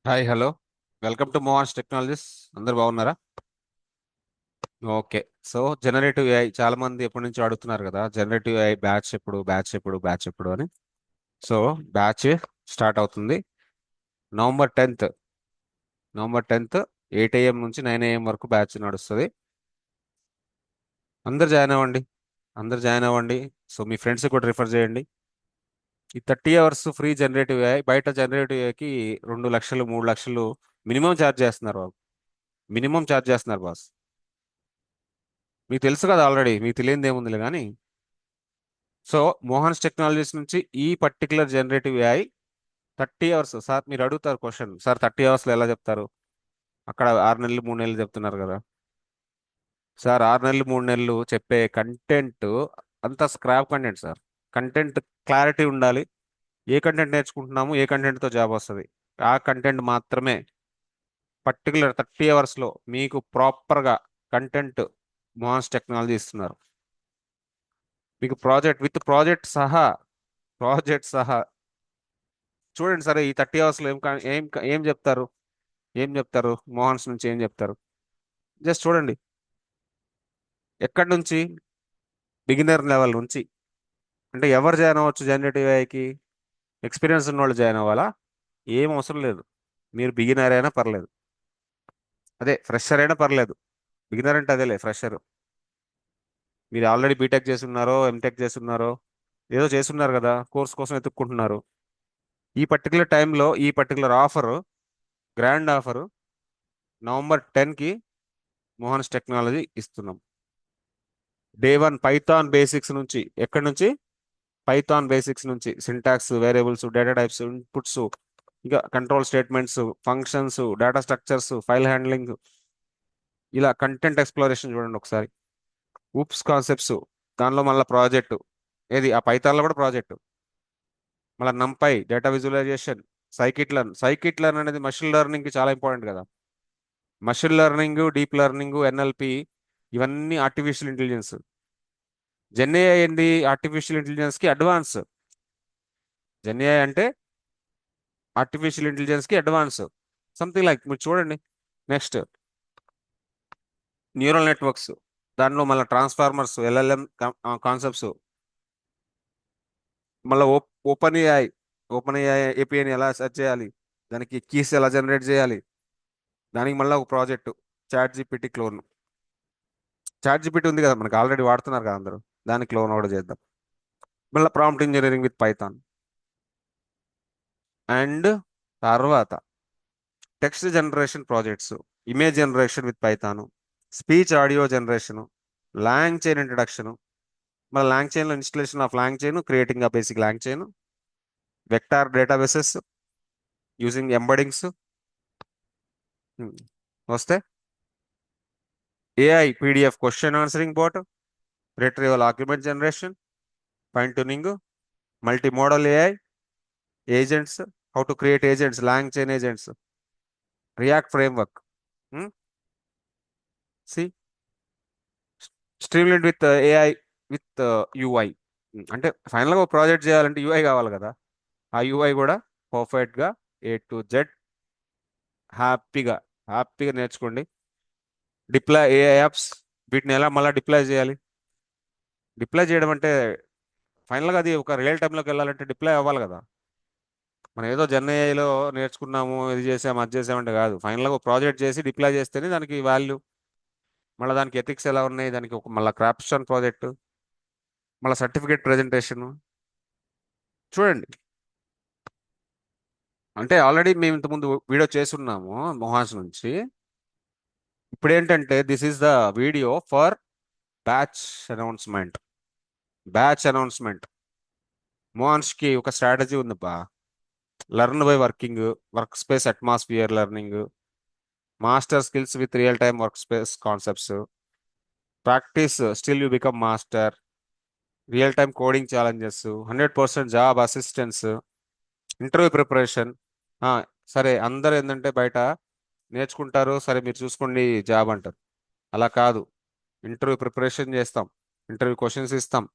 Hi hello. Welcome to Mohan's technologies. అందరు బాగున్నారా? Okay. So generative AI చాలా మంది ఎప్పటి నుంచి అడుగుతున్నారు కదా, జనరేటివ్ ఏఐ బ్యాచ్ ఎప్పుడు, బ్యాచ్ ఎప్పుడు, బ్యాచ్ ఎప్పుడు అని. సో బ్యాచ్ స్టార్ట్ అవుతుంది November 10th. November 10th 8 AM నుంచి 9 AM వరకు బ్యాచ్ నడుస్తుంది. అందరు జాయిన్ అవ్వండి. అందరు జాయిన్ అవ్వండి. సో మీ ఫ్రెండ్స్ కూడా రిఫర్ చేయండి. ఈ 30 hours ఫ్రీ జనరేటివ్ ఏఐ, బయట జనరేటివ్ ఏఐకి 2 లక్షలు 3 లక్షలు మినిమం ఛార్జ్ చేస్తున్నారు బాబు. మినిమం ఛార్జ్ చేస్తున్నారు బాస్. మీకు తెలుసు కదా, ఆల్రెడీ మీకు తెలియదు ఏముందిలే కానీ. సో మోహన్స్ టెక్నాలజీస్ నుంచి ఈ particular generative AI 30 hours. Sir మీరు అడుగుతారు క్వశ్చన్, సార్ 30 hours ఎలా చెప్తారు? అక్కడ 6 నెలలు 3 నెలలు చెప్తున్నారు కదా. సార్ 6 నెలలు 3 నెలలు చెప్పే కంటెంట్ అంతా scrap content sir. Content clarity ఉండాలి. ఏ కంటెంట్ నేర్చుకుంటున్నాము, ఏ కంటెంట్తో జాబ్ వస్తుంది, ఆ కంటెంట్ మాత్రమే పర్టికులర్ 30 hours లో మీకు ప్రాపర్గా కంటెంట్ మోహన్స్ టెక్నాలజీ ఇస్తున్నారు. మీకు ప్రాజెక్ట్ విత్ ప్రాజెక్ట్ సహా చూడండి. సరే ఈ 30 hours లో ఏం చెప్తారు? ఏం చెప్తారు మోహన్స్ నుంచి ఏం చెప్తారు? జస్ట్ చూడండి. ఎక్కడి నుంచి? బిగినర్ లెవెల్ నుంచి. అంటే ఎవరు జాయిన్ అవ్వచ్చు జనరేటివ్ ఏఐకి? ఎక్స్పీరియన్స్ ఉన్న వాళ్ళు జాయిన్ అవ్వాలా? ఏం అవసరం లేదు. మీరు బిగినర్ అయినా పర్లేదు. అదే ఫ్రెషర్ అయినా పర్లేదు. బిగినర్ అంటే అదేలే ఫ్రెషర్. మీరు ఆల్రెడీ బీటెక్ చేసి ఉన్నారో, ఎంటెక్ చేసి ఉన్నారో, ఏదో చేస్తున్నారు కదా, కోర్స్ కోసం ఎత్తుక్కుంటున్నారు. ఈ పర్టికులర్ టైంలో ఈ particular offer, grand offer, November 10కి మోహన్స్ టెక్నాలజీ ఇస్తున్నాం. డే 1 పైథాన్ బేసిక్స్ నుంచి. ఎక్కడి నుంచి? పైథాన్ బేసిక్స్ నుంచి. Syntax, variables, data types, inputs, ఇంకా control statements, functions, data structures, file handling, ఇలా కంటెంట్ ఎక్స్ప్లోరేషన్ చూడండి ఒకసారి. ఊప్స్ కాన్సెప్ట్స్, దానిలో మళ్ళీ ప్రాజెక్ట్. ఏది ఆ పైథాన్లో కూడా ప్రాజెక్ట్. మళ్ళీ NumPy data visualization, scikit learn అనేది మషిన్ లెర్నింగ్కి చాలా ఇంపార్టెంట్ కదా. Machine learning, deep learning, NLP, ఇవన్నీ ఆర్టిఫిషియల్ ఇంటెలిజెన్స్. జెన్ఏఐ ఏంది? ఆర్టిఫిషియల్ ఇంటెలిజెన్స్ కి అడ్వాన్స్. జెన్ఏఐ అంటే ఆర్టిఫిషియల్ ఇంటెలిజెన్స్ కి అడ్వాన్స్. సంథింగ్ లైక్ మీరు చూడండి. నెక్స్ట్ న్యూరల్ నెట్వర్క్స్, దానిలో మళ్ళీ ట్రాన్స్ఫార్మర్స్, ఎల్ఎల్ఎం కాన్సెప్ట్స్, మళ్ళీ ఓపెన్ ఏఐ. ఓపెన్ ఏఐ ఏపీఐని ఎలా సెర్చ్ చేయాలి, దానికి కీస్ ఎలా జనరేట్ చేయాలి, దానికి మళ్ళీ ఒక project. ChatGPT clone. ChatGPT ఉంది కదా మనకి, ఆల్రెడీ వాడుతున్నారు కదా అందరూ. దానికి క్లోన్ కూడా చేద్దాం. మళ్ళీ prompt engineering with Python. And తర్వాత text generation projects, image generation with Python, speech audio generation, LangChain introduction, మన లాంగ్ చైన్లో installation of LangChain, creating a basic LangChain, vector databases using embeddings వస్తే, AI PDF question answering bot, retrieval augmented generation, fine tuning, multi modal AI, agents, how to create agents, LangChain agents, react framework, సి Streamlit with AI with UI. అంటే ఫైనల్గా ఒక project చేయాలంటే UI కావాలి కదా. ఆ UI కూడా పర్ఫెక్ట్గా A to Z హ్యాపీగా హ్యాపీగా నేర్చుకోండి. డిప్లాయ్ ఏఐ యాప్స్, వీటిని ఎలా మళ్ళీ డిప్లాయ్ చేయాలి? డిప్లాయ్ చేయడం అంటే ఫైనల్గా అది ఒక రియల్ టైంలోకి వెళ్ళాలంటే డిప్లాయ్ అవ్వాలి కదా. మనం ఏదో జన్ ఏఐలో నేర్చుకున్నాము, ఇది చేసాము, అది చేసామంటే కాదు. ఫైనల్గా ఒక ప్రాజెక్ట్ చేసి డిప్లాయ్ చేస్తేనే దానికి వాల్యూ. మళ్ళీ దానికి ఎథిక్స్ ఎలా ఉన్నాయి, దానికి ఒక మళ్ళీ క్రాప్స్టోన్ ప్రాజెక్ట్, మళ్ళీ సర్టిఫికేట్ ప్రెజెంటేషన్. చూడండి. అంటే ఆల్రెడీ మేము ఇంతకుముందు వీడియో చేస్తున్నాము మొహాన్స్ నుంచి. ఇప్పుడు ఏంటంటే this is the video for batch announcement. Batch announcement. మొహాన్స్కి ఒక స్ట్రాటజీ ఉంది బా. Learn by working, work space atmosphere learning, master skills with real time work space concepts, practice still you become master, real time coding challenges, 100% job assistance, interview preparation. సరే అందరు ఏంటంటే బయట నేర్చుకుంటారు, సరే మీరు చూసుకోండి జాబ్ అంటారు. అలా కాదు. ఇంటర్వ్యూ ప్రిపరేషన్ చేస్తాం, ఇంటర్వ్యూ క్వశ్చన్స్ ఇస్తాం,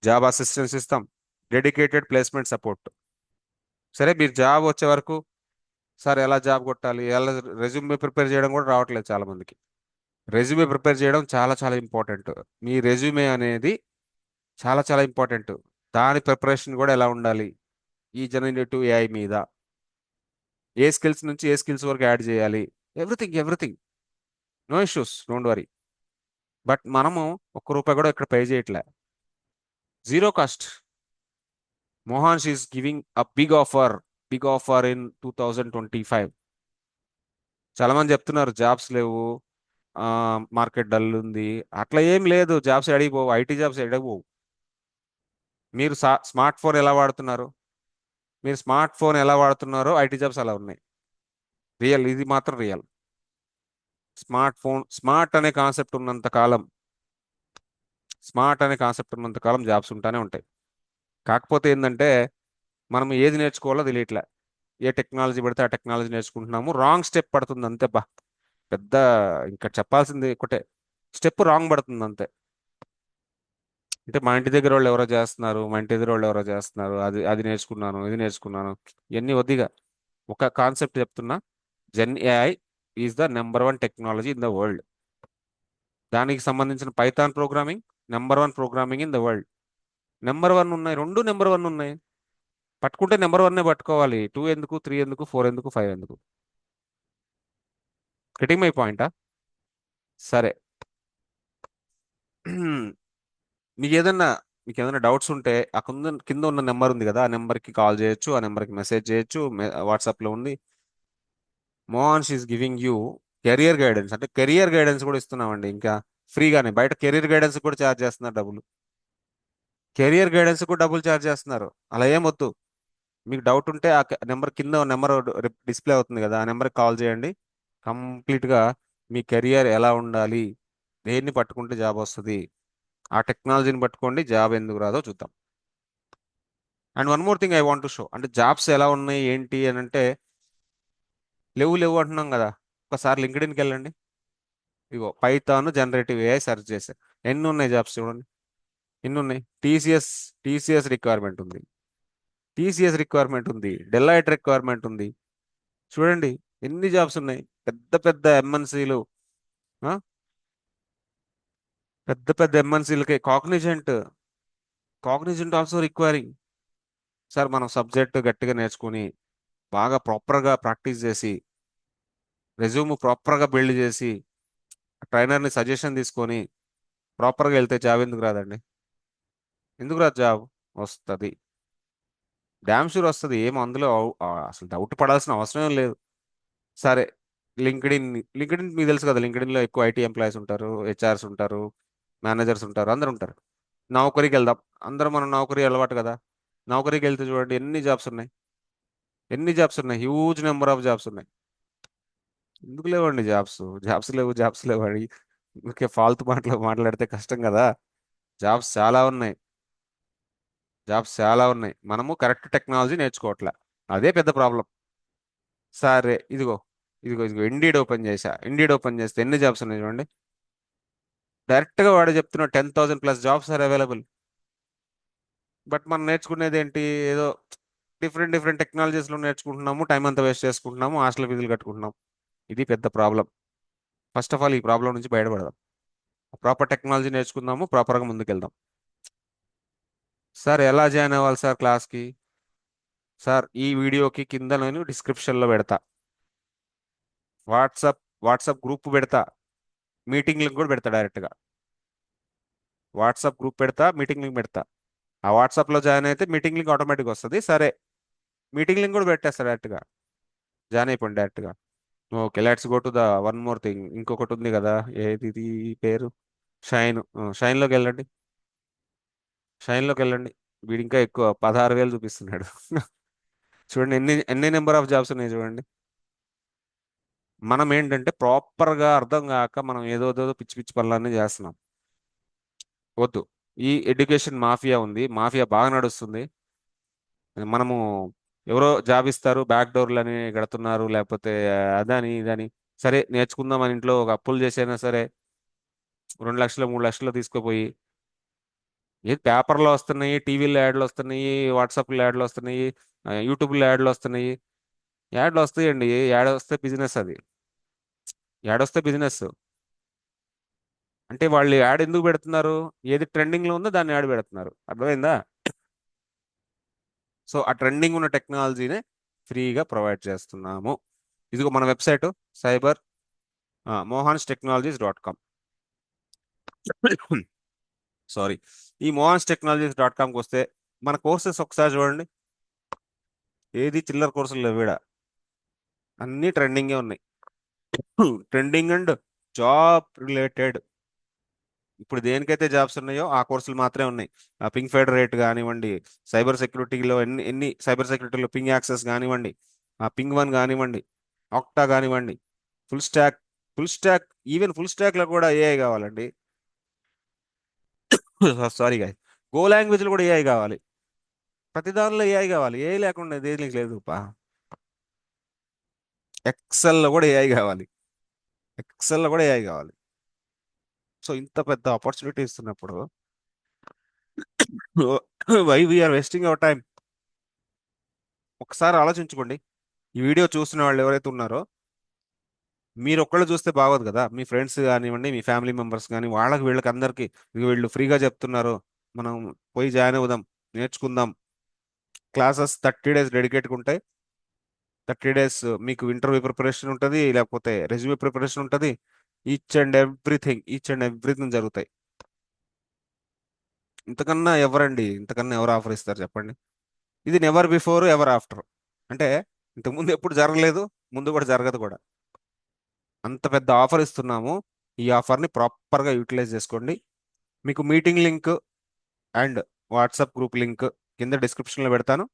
జాబ్ అసిస్టెన్స్ ఇస్తాం, డెడికేటెడ్ ప్లేస్మెంట్ సపోర్ట్. సరే మీరు జాబ్ వచ్చే వరకు సార్ ఎలా జాబ్ కొట్టాలి, ఎలా రెజ్యూమే ప్రిపేర్ చేయడం కూడా రావట్లేదు చాలా మందికి. రెజ్యూమే ప్రిపేర్ చేయడం చాలా చాలా ఇంపార్టెంట్. మీ రెజ్యూమే అనేది చాలా చాలా ఇంపార్టెంట్. దాని ప్రిపరేషన్ కూడా ఎలా ఉండాలి, ఈ జనరేటివ్ ఏఐ మీద ఏ స్కిల్స్ నుంచి ఏ స్కిల్స్ వరకు యాడ్ చేయాలి, everything everything. No issues, don't worry. But మనము ఒక్క రూపాయి కూడా ఇక్కడ పే చేయట్లే. Zero cost. Mohan is giving a big offer in 2025. చాలా మంది చెప్తున్నారు జాబ్స్ లేవు, మార్కెట్ డల్ ఉంది. అట్లా ఏం లేదు, జాబ్స్ అడిగిపోవు, ఐటీ జాబ్స్ అడిగిపోవు. మీరు స్మార్ట్ ఫోన్ ఎలా వాడుతున్నారు, మీరు స్మార్ట్ ఫోన్ ఎలా వాడుతున్నారో ఐటీ జాబ్స్ అలా ఉన్నాయి. రియల్, ఇది మాత్రం రియల్. స్మార్ట్ ఫోన్, స్మార్ట్ అనే కాన్సెప్ట్ ఉన్నంత కాలం జాబ్స్ ఉంటానే ఉంటాయి. కాకపోతే ఏంటంటే మనం ఏది నేర్చుకోవాలో తెలియట్లే. ఏ టెక్నాలజీ పెడితే ఆ టెక్నాలజీ నేర్చుకుంటున్నాము, రాంగ్ స్టెప్ పడుతుంది అంతే బా. పెద్ద, ఇంకా చెప్పాల్సింది ఒకటే, స్టెప్ రాంగ్ పడుతుంది అంతే. అంటే మా ఇంటి దగ్గర వాళ్ళు ఎవరో చేస్తున్నారు, మా ఇంటి దగ్గర వాళ్ళు ఎవరో చేస్తున్నారు, అది అది నేర్చుకున్నాను, ఇది నేర్చుకున్నాను, ఇవన్నీ వద్దిగా. ఒక కాన్సెప్ట్ చెప్తున్నా, gen AI is the number 1 technology in the world. దానికి సంబంధించిన python programming number 1 programming in the world. Number 1 ఉన్నాయి, రెండు నెంబర్ 1 ఉన్నాయి. పట్టుకుంటే నెంబర్ 1 పట్టుకోవాలి. 2 ఎందుకు, 3 ఎందుకు, 4 ఎందుకు, 5 ఎందుకు? గెటింగ్ మై పాయింటా? సరే. మీకు ఏదన్నా మీకు ఏదైనా డౌట్స్ ఉంటే ఆ కింద ఉన్న నెంబర్ ఉంది కదా, ఆ నెంబర్కి కాల్ చేయొచ్చు, ఆ నెంబర్కి మెసేజ్ చేయొచ్చు, వాట్సాప్లో ఉంది. Mohan is giving you career guidance. అంటే కెరియర్ గైడెన్స్ కూడా ఇస్తున్నామండి ఇంకా ఫ్రీగానే. బయట కెరియర్ గైడెన్స్ కూడా ఛార్జ్ చేస్తున్నారు డబ్బులు. కెరియర్ గైడెన్స్ కూడా డబ్బులు ఛార్జ్ చేస్తున్నారు. అలా ఏం వద్దు. మీకు డౌట్ ఉంటే ఆ నెంబర్ కింద నెంబర్ డిస్ప్లే అవుతుంది కదా, ఆ నెంబర్కి కాల్ చేయండి. కంప్లీట్గా మీ కెరియర్ ఎలా ఉండాలి, దేన్ని పట్టుకుంటే జాబ్ వస్తుంది, ఆ టెక్నాలజీని పట్టుకోండి, జాబ్ ఎందుకు రాదో చూద్దాం. And one more thing I want to show. అంటే జాబ్స్ ఎలా ఉన్నాయి ఏంటి అని అంటే, లేవు లేవు అంటున్నాం కదా. ఒకసారి లింక్డ్ఇన్కి వెళ్ళండి. ఇగో పైథాన్ జనరేటివ్ ఏఐ సెర్చ్ చేసే ఎన్ని ఉన్నాయి జాబ్స్ చూడండి. ఎన్ని ఉన్నాయి. టీసీఎస్ రిక్వైర్మెంట్ ఉంది, టీసీఎస్ రిక్వైర్మెంట్ ఉంది, డెలాయిట్ రిక్వైర్మెంట్ ఉంది. చూడండి ఎన్ని జాబ్స్ ఉన్నాయి. పెద్ద పెద్ద ఎంఎన్సీలు, పెద్ద పెద్ద ఎంఎన్సీలకి కాగ్నిజెంట్ ఆల్సో రిక్వైరింగ్. సార్ మనం సబ్జెక్ట్ గట్టిగా నేర్చుకుని బాగా ప్రాపర్గా ప్రాక్టీస్ చేసి రెజ్యూమ్ ప్రాపర్గా బిల్డ్ చేసి ట్రైనర్ని సజెషన్ తీసుకొని ప్రాపర్గా వెళ్తే జాబ్ ఎందుకు రాదండి? ఎందుకు రాదు జాబ్? వస్తుంది. డ్యామ్ షూర్ వస్తుంది. ఏం అందులో అసలు డౌట్ పడాల్సిన అవసరం ఏం లేదు. సరే. లింక్డ్ఇన్ లింక్డ్ఇన్ మీకు తెలుసు కదా, లింక్డ్ఇన్లో ఎక్కువ ఐటీ ఎంప్లాయీస్ ఉంటారు, హెచ్ఆర్స్ ఉంటారు, మేనేజర్స్ ఉంటారు, అందరు ఉంటారు. నౌకరీకి వెళ్దాం. మనం నౌకరీ అలవాటు కదా. నౌకరీకి వెళ్తే చూడండి ఎన్ని జాబ్స్ ఉన్నాయి, హ్యూజ్ నెంబర్ ఆఫ్ జాబ్స్ ఉన్నాయి. ఎందుకు లేవండి జాబ్స్? జాబ్స్ లేవు అని ఊరికే ఫాల్తు మాటలు మాట్లాడితే కష్టం కదా. జాబ్స్ చాలా ఉన్నాయి. మనము కరెక్ట్ టెక్నాలజీ నేర్చుకోవట్లే, అదే పెద్ద ప్రాబ్లం. సరే, ఇదిగో ఇండీడ్ ఓపెన్ చేస్తే ఎన్ని జాబ్స్ ఉన్నాయి చూడండి. డైరెక్ట్గా వాడు చెప్తున్న 10,000+ జాబ్స్ ఆర్ అవైలబుల్. బట్ మనం నేర్చుకునేది ఏంటి? ఏదో డిఫరెంట్ డిఫరెంట్ టెక్నాలజీస్లో నేర్చుకుంటున్నాము, టైం అంతా వేస్ట్ చేసుకుంటున్నాము, హాస్టల్ ఫీజులు కట్టుకుంటున్నాం. ఇది పెద్ద ప్రాబ్లం. ఫస్ట్ ఆఫ్ ఆల్ ఈ ప్రాబ్లం నుంచి బయటపడదాం. ప్రాపర్ టెక్నాలజీ నేర్చుకుందాము, ప్రాపర్గా ముందుకెళ్దాం. సార్ ఎలా జాయిన్ అవ్వాలి సార్ క్లాస్కి? సార్ ఈ వీడియోకి కింద నేను డిస్క్రిప్షన్లో పెడతా. వాట్సాప్ వాట్సాప్ గ్రూప్ పెడతా, మీటింగ్ లింక్ కూడా పెడతా డైరెక్ట్గా. వాట్సాప్ గ్రూప్ పెడతా, మీటింగ్ లింక్ పెడతా. ఆ వాట్సాప్లో జాయిన్ అయితే మీటింగ్ లింక్ ఆటోమేటిక్గా వస్తుంది. సరే, మీటింగ్ లింక్ కూడా పెట్టేస్తా డైరెక్ట్గా. జాయిన్ అయిపోండి డైరెక్ట్గా. Okay, let's go to the one more thing. ఇంకొకటి ఉంది కదా, ఏది ఇది పేరు? షైన్. షైన్లోకి వెళ్ళండి. షైన్లోకి వెళ్ళండి. వీడు ఇంకా ఎక్కువ 16,000 చూపిస్తున్నాడు. చూడండి ఎన్ని ఎన్ని నెంబర్ ఆఫ్ జాబ్స్ ఉన్నాయి చూడండి. మనం ఏంటంటే ప్రాపర్గా అర్థం కాక మనం ఏదో పిచ్చి పిచ్చి పనులన్నీ చేస్తున్నాం. వద్దు. ఈ ఎడ్యుకేషన్ మాఫియా ఉంది, మాఫియా బాగా నడుస్తుంది. మనము ఎవరో జాబ్ ఇస్తారు, బ్యాక్ డోర్లని కడుతున్నారు, లేకపోతే అదని ఇదని. సరే నేర్చుకుందాం అని ఇంట్లో ఒక అప్పులు చేసైనా సరే 2 లక్షలు 3 లక్షలు తీసుకుపోయి, ఏది పేపర్లో వస్తున్నాయి, టీవీలో యాడ్లు వస్తున్నాయి, వాట్సాప్లో యాడ్లు వస్తున్నాయి, యూట్యూబ్లో యాడ్లు వస్తున్నాయి. యాడ్లు వస్తాయండి, యాడ్ వస్తే బిజినెస్ అది. యాడ్ వస్తే బిజినెస్. అంటే వాళ్ళు యాడ్ ఎందుకు పెడుతున్నారు? ఏది ట్రెండింగ్ లో ఉందో దాన్ని యాడ్ పెడుతున్నారు, అర్థమైందా? సో ఆ ట్రెండింగ్ ఉన్న టెక్నాలజీనే ఫ్రీగా ప్రొవైడ్ చేస్తున్నాము. ఇదిగో మన వెబ్సైట్ సైబర్ mohanstechnologies.com. సారీ, ఈ mohanstechnologies.comకి వస్తే మన కోర్సెస్ ఒకసారి చూడండి. ఏది చిల్లర కోర్సులు లేవు ఈడ, అన్నీ ట్రెండింగే ఉన్నాయి. Trending and job related. ఇప్పుడు దేనికైతే జాబ్స్ ఉన్నాయో ఆ కోర్సులు మాత్రమే ఉన్నాయి. ఆ పింగ్ ఫెడరేట్ కానివ్వండి, సైబర్ సెక్యూరిటీలో ఎన్ని ఎన్ని సైబర్ సెక్యూరిటీలో పింగ్ యాక్సెస్ కానివ్వండి, ఆ పింగ్ వన్ కానివ్వండి, ఆక్టా కానివ్వండి, full stock. Full stock, even full stock లో కూడా ఏఐ కావాలండి. సారీ గాయ్, గో లాంగ్వేజ్ లో కూడా ఏఐ కావాలి. ప్రతి దానిలో ఏఐ కావాలి, ఏఐ లేకుండా దేనికి లేదు పా. ఎక్సెల్ లో కూడా ఏఐ కావాలి, ఎక్సెల్ లో కూడా ఏఐ కావాలి. సో ఇంత పెద్ద ఆపర్చునిటీ ఇస్తున్నప్పుడు why we're wasting our time? ఒకసారి ఆలోచించుకోండి. ఈ వీడియో చూస్తున్న వాళ్ళు ఎవరైతే ఉన్నారో, మీరు ఒక్కళ్ళు చూస్తే బాగోదు కదా, మీ ఫ్రెండ్స్ కానివ్వండి, మీ ఫ్యామిలీ మెంబర్స్ కానీ, వాళ్ళకి వీళ్ళకి అందరికీ వీళ్ళు ఫ్రీగా చెప్తున్నారు, మనం పోయి జాయిన్ అవుదాం, నేర్చుకుందాం. క్లాసెస్ 30 days డెడికేట్గా ఉంటాయి. 30 days మీకు ఇంటర్వ్యూ ప్రిపరేషన్ ఉంటుంది, లేకపోతే రెజ్యూమే ప్రిపరేషన్ ఉంటుంది. ఈచ్ అండ్ ఎవ్రీథింగ్ జరుగుతాయి. ఇంతకన్నా ఎవరు ఆఫర్ ఇస్తారు చెప్పండి? ఇది నెవర్ బిఫోర్ ఎవర్ ఆఫ్టర్. అంటే ఇంతకుముందు ఎప్పుడు జరగలేదు, ముందు కూడా జరగదు కూడా. అంత పెద్ద ఆఫర్ ఇస్తున్నాము. ఈ ఆఫర్ని ప్రాపర్గా యూటిలైజ్ చేసుకోండి. మీకు meeting link and WhatsApp group link కింద డిస్క్రిప్షన్లో పెడతాను.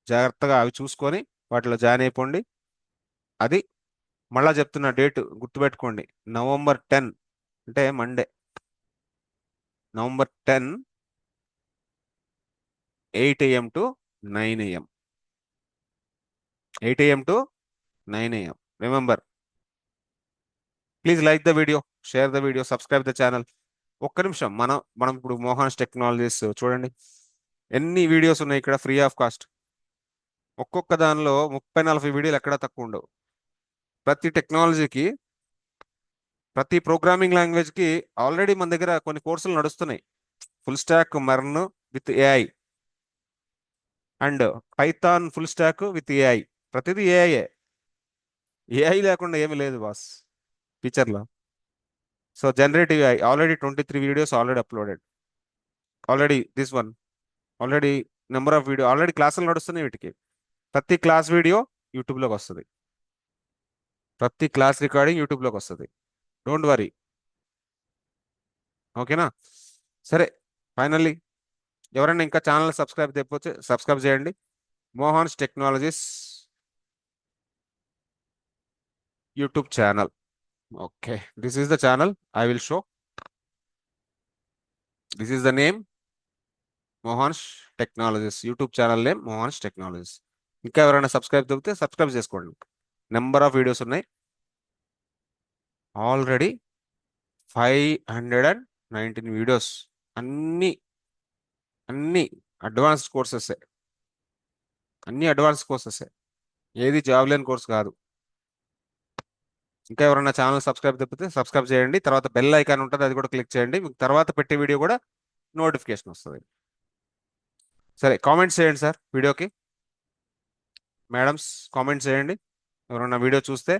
జాగ్రత్తగా అవి చూసుకొని వాటిలో జాయిన్ అయిపోండి. అది మళ్ళా చెప్తున్న డేట్ గుర్తుపెట్టుకోండి. November 10, అంటే Monday. November 10, 8 AM to 9 AM. 8 AM to 9 AM. Remember, please like the video, share the video, subscribe the channel. ఒక్క నిమిషం, మనం మనం ఇప్పుడు మోహాన్స్ టెక్నాలజీస్ చూడండి, ఎన్ని వీడియోస్ ఉన్నాయి ఇక్కడ ఫ్రీ ఆఫ్ కాస్ట్. ఒక్కొక్క దానిలో 30-40 వీడియోలు ఎక్కడా తక్కువ ఉండవు. ప్రతి టెక్నాలజీకి, ప్రతి ప్రోగ్రామింగ్ లాంగ్వేజ్కి ఆల్రెడీ మన దగ్గర కొన్ని కోర్సులు నడుస్తున్నాయి. Full stack MERN with AI, and Python full stack with AI. ప్రతిదీ ఏఐ. ఏఐ లేకుండా ఏమీ లేదు బాస్ ఫ్యూచర్లో. So generative AI already 23 videos already uploaded. Already this one, already number of video, already క్లాసులు నడుస్తున్నాయి వీటికి. ప్రతి క్లాస్ వీడియో యూట్యూబ్లోకి వస్తుంది, ప్రతి క్లాస్ రికార్డింగ్ యూట్యూబ్లోకి వస్తుంది. డోంట్ వరీ, ఓకేనా? సరే, ఫైనల్లీ ఎవరైనా ఇంకా ఛానల్ సబ్స్క్రైబ్ చేయకపోతే సబ్స్క్రైబ్ చేయండి. Mohans technologies YouTube channel. Okay, this is the channel I will show. This is the name, Mohans technologies. YouTube channel name Mohans technologies. ఇంకా ఎవరైనా సబ్స్క్రైబ్ చెబితే సబ్స్క్రైబ్ చేసుకోండి. నెంబర్ ఆఫ్ వీడియోస్ ఉన్నాయి. Already 519 videos. అన్ని అన్ని అడ్వాన్స్డ్ కోర్సెస్, అన్ని అడ్వాన్స్ కోర్సెస్. ఏది job లేని కోర్స్ కాదు. ఇంకా ఎవరైనా ఛానల్ సబ్స్క్రైబ్ తప్పితే సబ్స్క్రైబ్ చేయండి. తర్వాత బెల్ ఐకాన్ ఉంటుంది, అది కూడా క్లిక్ చేయండి. మీకు తర్వాత పెట్టే వీడియో కూడా నోటిఫికేషన్ వస్తుంది. సరే, కామెంట్స్ చేయండి సార్ వీడియోకి. మేడమ్స్ కామెంట్స్ చేయండి. ఎవరైనా వీడియో చూస్తే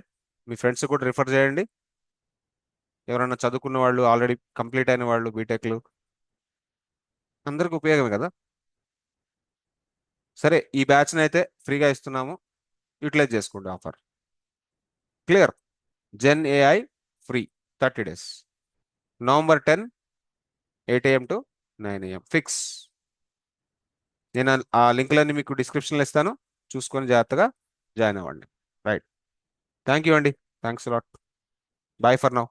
మీ ఫ్రెండ్స్ కూడా రిఫర్ చేయండి. ఎవరైనా చదువుకున్న వాళ్ళు, ఆల్రెడీ కంప్లీట్ అయిన వాళ్ళు, బీటెక్లు, అందరికి ఉపయోగమే కదా. సరే, ఈ బ్యాచ్ని అయితే ఫ్రీగా ఇస్తున్నాము, యూటిలైజ్ చేసుకోండి offer. Clear? Gen AI free 30 days. November 10, 8 AM to 9 AM fix. నేను ఆ లింకులన్నీ మీకు డిస్క్రిప్షన్లో ఇస్తాను, చూసుకొని జాగ్రత్తగా జాయిన్ అవ్వండి. రైట్, థ్యాంక్ యూ అండి. Thanks lot. Bye for now.